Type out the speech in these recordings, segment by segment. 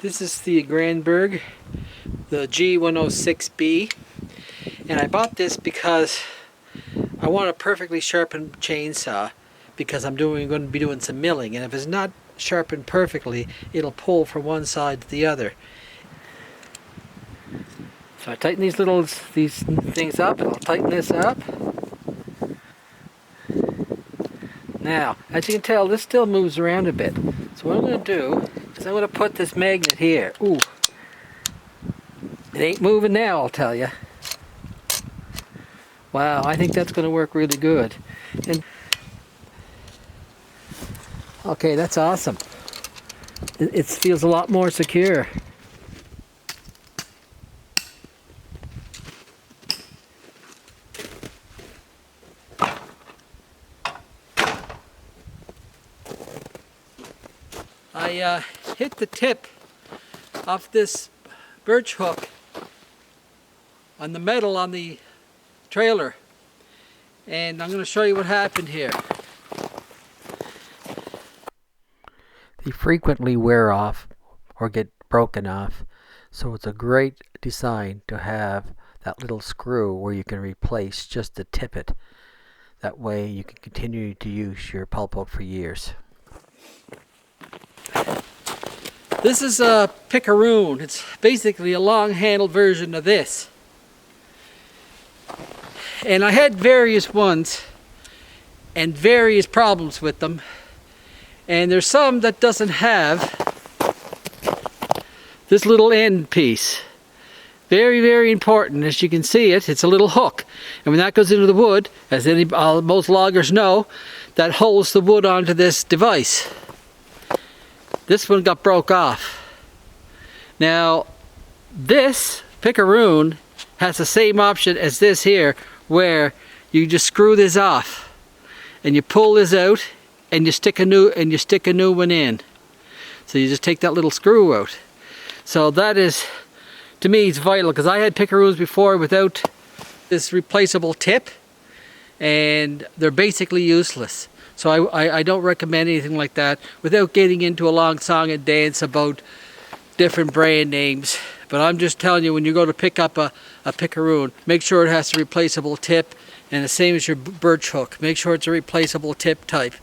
This is the Grandberg, the G106B, and I bought this because I want a perfectly sharpened chainsaw because I'm going to be doing some milling, and if it's not sharpened perfectly, it'll pull from one side to the other. So I tighten these things up, and I'll tighten this up. Now, as you can tell, this still moves around a bit. So what I'm going to do is I'm going to put this magnet here. Ooh, it ain't moving now, I'll tell you. Wow, I think that's going to work really good. And okay, that's awesome. It feels a lot more secure. I hit the tip off this birch hook on the metal on the trailer, and I'm going to show you what happened here. They frequently wear off or get broken off, so it's a great design to have that little screw where you can replace just the tippet. That way you can continue to use your pulp hook for years. This is a pickaroon. It's basically a long-handled version of this. And I had various ones and various problems with them. And there's some that doesn't have this little end piece. Very, very important. As you can see it's a little hook. And when that goes into the wood, as most loggers know, that holds the wood onto this device. This one got broke off. Now, this pickaroon has the same option as this here, where you just screw this off and you pull this out and you stick a new one in. So you just take that little screw out. So that is, to me, it's vital, because I had pickaroons before without this replaceable tip, and they're basically useless. So I don't recommend anything like that without getting into a long song and dance about different brand names. But I'm just telling you, when you go to pick up a pickaroon, make sure it has a replaceable tip, and the same as your birch hook. Make sure it's a replaceable tip type.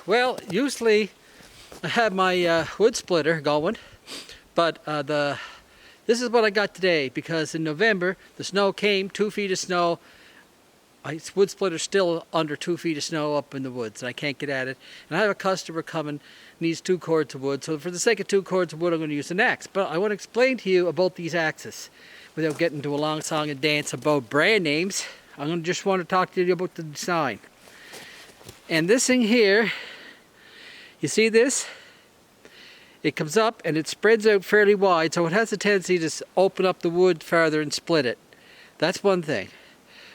Well, usually I have my wood splitter going, but this is what I got today, because in November the snow came, 2 feet of snow. My wood splitter's still under 2 feet of snow up in the woods, and I can't get at it. And I have a customer coming, needs 2 cords of wood, so for the sake of 2 cords of wood I'm going to use an axe. But I want to explain to you about these axes without getting into a long song and dance about brand names. Just want to talk to you about the design. And this thing here, you see this? It comes up and it spreads out fairly wide, so it has a tendency to open up the wood farther and split it. That's one thing.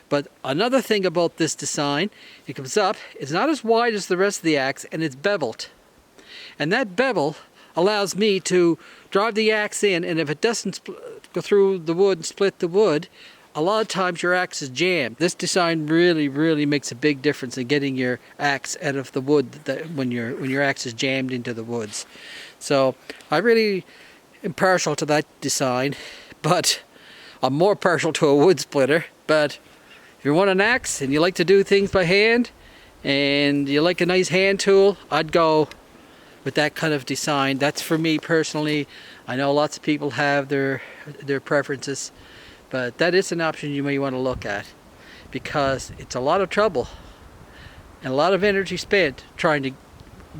But another thing about this design, it comes up, it's not as wide as the rest of the axe, and it's beveled. And that bevel allows me to drive the axe in, and if it doesn't go through the wood and split the wood, a lot of times your axe is jammed. This design really, really makes a big difference in getting your axe out of the wood when your axe is jammed into the woods. So I really am partial to that design, but I'm more partial to a wood splitter. But if you want an axe and you like to do things by hand and you like a nice hand tool, I'd go with that kind of design. That's for me personally. I know lots of people have their preferences. But that is an option you may want to look at, because it's a lot of trouble and a lot of energy spent trying to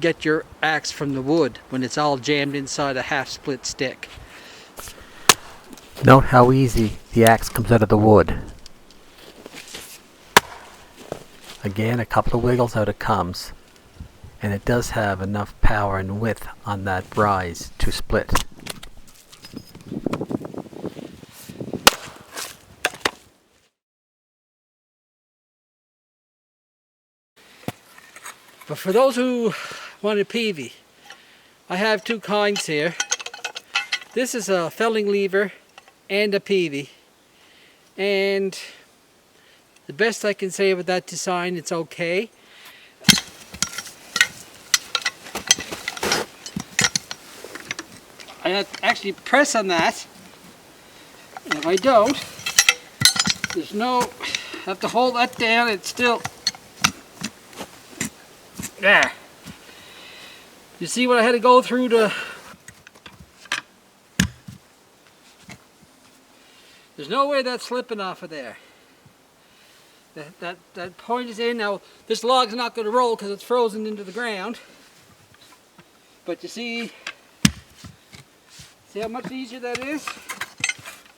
get your axe from the wood when it's all jammed inside a half-split stick. Note how easy the axe comes out of the wood. Again, a couple of wiggles out it comes, and it does have enough power and width on that rise to split. But for those who want a peavey, I have two kinds here. This is a felling lever and a peavey. And the best I can say about that design, it's okay. I have to actually press on that. And if I don't, there's no, I have to hold that down. It's still there. You see what I had to go through to? There's no way that's slipping off of there. That point is in. Now this log's not going to roll because it's frozen into the ground. But you see how much easier that is?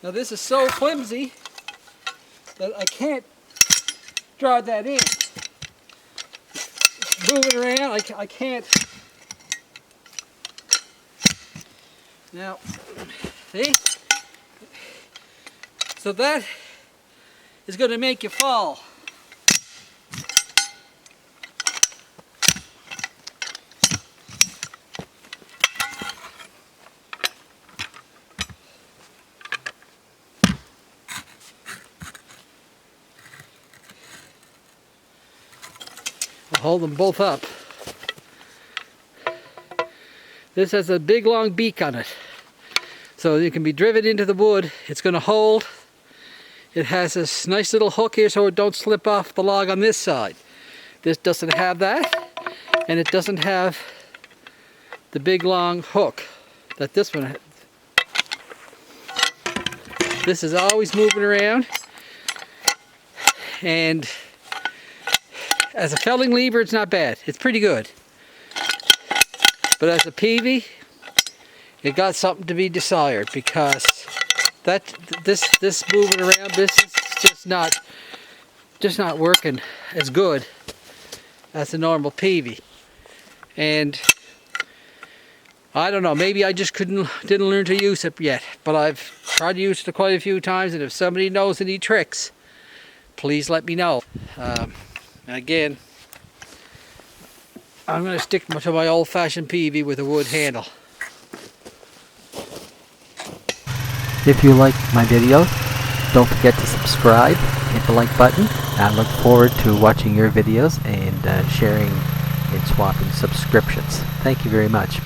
Now this is so flimsy that I can't draw that in. Move it around, I can't. Now, see? So that is going to make you fall. I'll hold them both up. This has a big long beak on it, so it can be driven into the wood. It's going to hold. It has this nice little hook here so it don't slip off the log on this side. This doesn't have that, and it doesn't have the big long hook that this one has. This is always moving around, and as a felling lever, it's not bad. It's pretty good. But as a peavey, it got something to be desired, because this moving around, this is just not working as good as a normal peavey. And I don't know, maybe I just didn't learn to use it yet, but I've tried to use it quite a few times, and if somebody knows any tricks, please let me know. Again, I'm going to stick to my old-fashioned peavey with a wood handle. If you like my videos, don't forget to subscribe, hit the like button. I look forward to watching your videos and sharing and swapping subscriptions. Thank you very much.